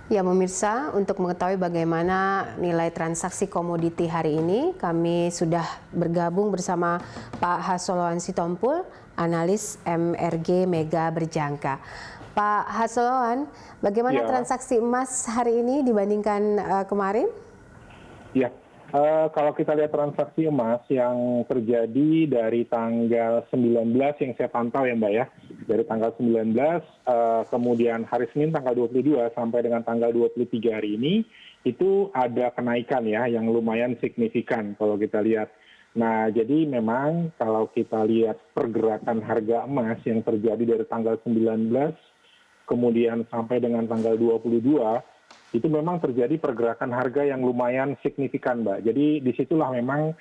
Ya, pemirsa, untuk mengetahui bagaimana nilai transaksi komoditi hari ini, kami sudah bergabung bersama Pak Hasoloan Sitompul, analis MRG Mega Berjangka. Pak Hasoloan, bagaimana Ya, transaksi emas hari ini dibandingkan kemarin? ya. Kalau kita lihat transaksi emas yang terjadi dari tanggal 19 yang saya pantau ya Mbak ya, dari tanggal 19, kemudian hari Senin tanggal 22 sampai dengan tanggal 23 hari ini, itu ada kenaikan ya yang lumayan signifikan kalau kita lihat. Nah, jadi memang kalau kita lihat pergerakan harga emas yang terjadi dari tanggal 19 kemudian sampai dengan tanggal 22, itu memang terjadi pergerakan harga yang lumayan signifikan, Mbak. Jadi disitulah memang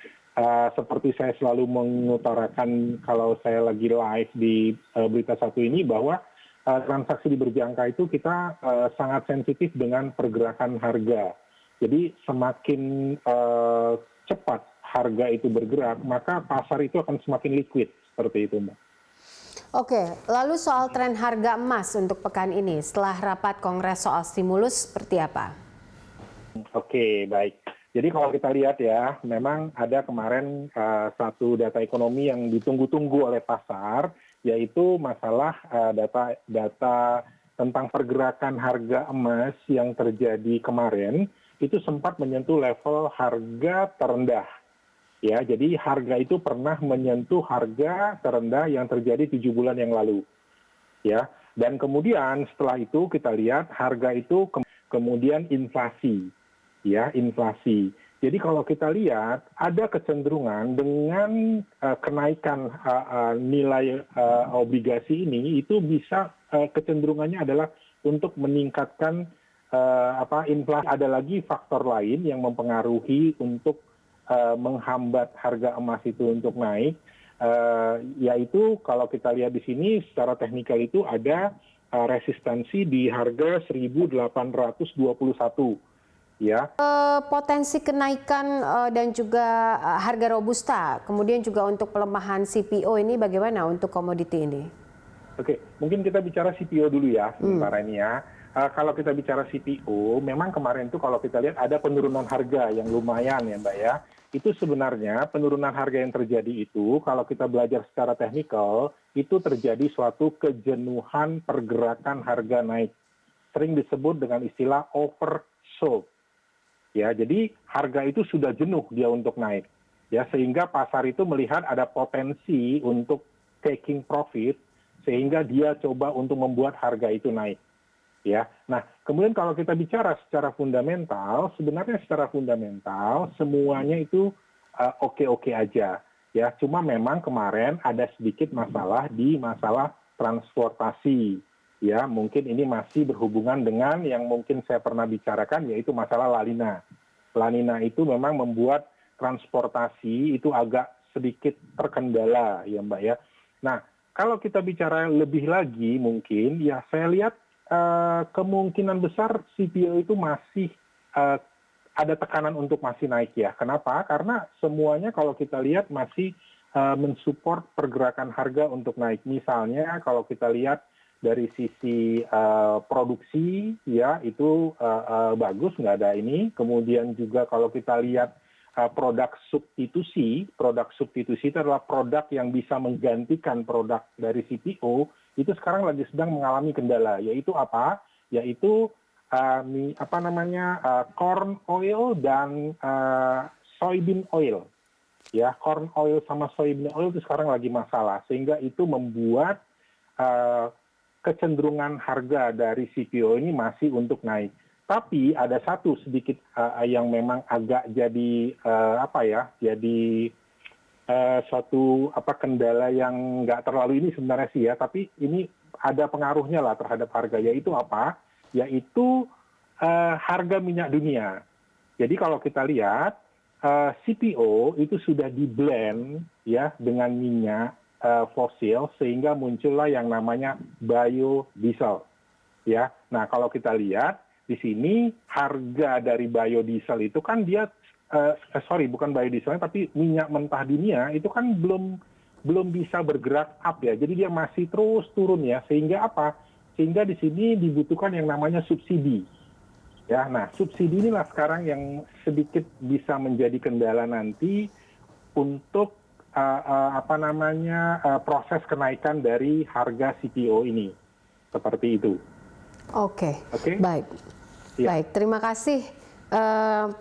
seperti saya selalu mengutarakan kalau saya lagi live di Berita Satu ini bahwa transaksi di berjangka itu kita sangat sensitif dengan pergerakan harga. Jadi semakin cepat harga itu bergerak, maka pasar itu akan semakin liquid seperti itu, Mbak. Oke, lalu soal tren harga emas untuk pekan ini, setelah rapat kongres soal stimulus seperti apa? Oke, baik. Jadi kalau kita lihat ya, memang ada kemarin satu data ekonomi yang ditunggu-tunggu oleh pasar, yaitu masalah data tentang pergerakan harga emas yang terjadi kemarin, itu sempat menyentuh level harga terendah. Ya, jadi harga itu pernah menyentuh harga terendah yang terjadi 7 bulan yang lalu. Ya, dan kemudian setelah itu kita lihat harga itu kemudian inflasi. Ya, inflasi. Jadi kalau kita lihat ada kecenderungan dengan kenaikan nilai obligasi ini itu bisa kecenderungannya adalah untuk meningkatkan inflasi. Ada lagi faktor lain yang mempengaruhi untuk menghambat harga emas itu untuk naik, yaitu kalau kita lihat di sini secara teknikal itu ada resistensi di harga 1821. Ya, Potensi kenaikan dan juga harga robusta, kemudian juga untuk pelemahan CPO ini bagaimana untuk komoditi ini? oke, mungkin kita bicara CPO dulu ya sementara ini ya. Kalau kita bicara CPO, memang kemarin itu kalau kita lihat ada penurunan harga yang lumayan ya Mbak ya. Itu sebenarnya penurunan harga yang terjadi itu kalau kita belajar secara teknikal, itu terjadi suatu kejenuhan pergerakan harga naik. Sering disebut dengan istilah oversold. Ya, jadi harga itu sudah jenuh dia untuk naik. Ya, sehingga pasar itu melihat ada potensi untuk taking profit sehingga dia coba untuk membuat harga itu naik. Ya. Nah, kemudian kalau kita bicara secara fundamental, sebenarnya secara fundamental semuanya itu oke-oke aja. Ya, cuma memang kemarin ada sedikit masalah di masalah transportasi. Ya, mungkin ini masih berhubungan dengan yang mungkin saya pernah bicarakan yaitu masalah La Nina. La Nina itu memang membuat transportasi itu agak sedikit terkendala ya Mbak ya. Nah, kalau kita bicara lebih lagi mungkin ya saya lihat kemungkinan besar CPO itu masih ada tekanan untuk masih naik ya. Kenapa? Karena semuanya kalau kita lihat masih mensupport pergerakan harga untuk naik. Misalnya kalau kita lihat dari sisi produksi ya itu bagus, nggak ada ini. Kemudian juga kalau kita lihat produk substitusi itu adalah produk yang bisa menggantikan produk dari CPO, itu sekarang lagi sedang mengalami kendala, yaitu apa? Yaitu corn oil dan soybean oil. Ya, corn oil sama soybean oil itu sekarang lagi masalah, sehingga itu membuat kecenderungan harga dari CPO ini masih untuk naik. Tapi ada satu sedikit yang memang agak jadi jadi suatu kendala yang nggak terlalu ini sebenarnya sih ya, tapi ini ada pengaruhnya lah terhadap harga, yaitu apa? Yaitu harga minyak dunia. Jadi kalau kita lihat CPO itu sudah di-blend ya dengan minyak fosil sehingga muncullah yang namanya biodiesel. Ya, nah kalau kita lihat di sini harga dari biodiesel itu kan dia bukan biodieselnya tapi minyak mentah dunia itu kan belum bisa bergerak up ya. Jadi dia masih terus turun ya. Sehingga apa? Sehingga di sini dibutuhkan yang namanya subsidi. Ya, nah subsidi inilah sekarang yang sedikit bisa menjadi kendala nanti untuk proses kenaikan dari harga CPO ini, seperti itu. Oke, Oke? baik. Ya. Baik, terima kasih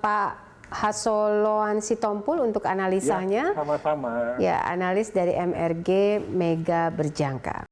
Pak Hasoloan Sitompul untuk analisanya. Ya, sama-sama. Ya, analis dari MRG Mega Berjangka.